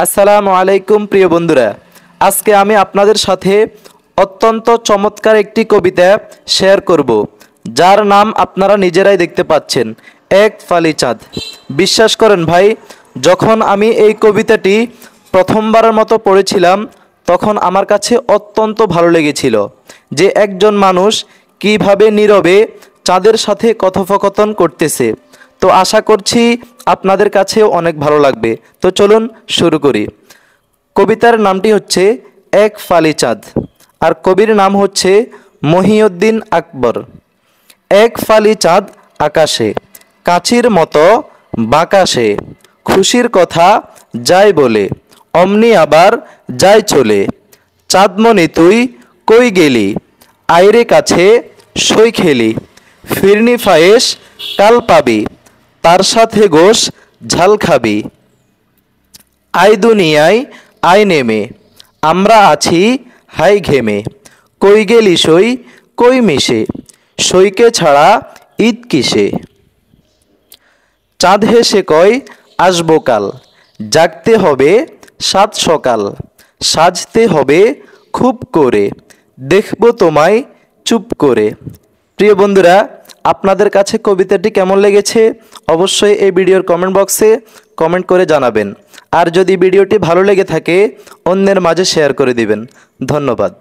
আসসালামু আলাইকুম প্রিয় বন্ধুরা, আজকে আমি আপনাদের সাথে অত্যন্ত চমৎকার একটি কবিতা শেয়ার করব, যার নাম আপনারা নিজেরাই দেখতে পাচ্ছেন, এক ফালি চাঁদ। বিশ্বাস করেন ভাই, যখন আমি এই কবিতাটি প্রথমবারের মতো পড়েছিলাম তখন আমার কাছে অত্যন্ত ভালো লেগেছিল যে একজন মানুষ কিভাবে নীরবে চাঁদের সাথে কথোপকথন করতেছে। তো আশা করছি আপনাদের কাছেও অনেক ভালো লাগবে। তো চলুন শুরু করি। কবিতার নামটি হচ্ছে এক ফালি চাঁদ, আর কবির নাম হচ্ছে মহিউদ্দিন আকবর। এক ফালি চাঁদ আকাশে, কাছির মতো বাঁকাশে, খুশির কথা যায় বলে, অমনি আবার যায় চলে। চাঁদমণি তুই কই গেলি, আইরে কাছে সই খেলি, ফিরনি ফায়েস কাল পাবি, তার সাথে গোশ ঝাল খাবি। আই দুনিয়ায় আয় নেমে, আমরা আছি হাই ঘেমে, কই গেলি সই কই মিশে, সইকে ছাড়া ঈদ কিসে। চাঁদ হেসে কয় আসবো কাল, জাগতে হবে সাত সকাল, সাজতে হবে খুব করে, দেখব তোমায় চুপ করে। প্রিয় বন্ধুরা, আপনাদের কাছে কবিতাটি কেমন লেগেছে অবশ্যই এই ভিডিওর কমেন্ট বক্সে কমেন্ট করে জানাবেন। আর যদি ভিডিওটি ভালো লেগে থাকে অন্যের মাঝে শেয়ার করে দিবেন। ধন্যবাদ।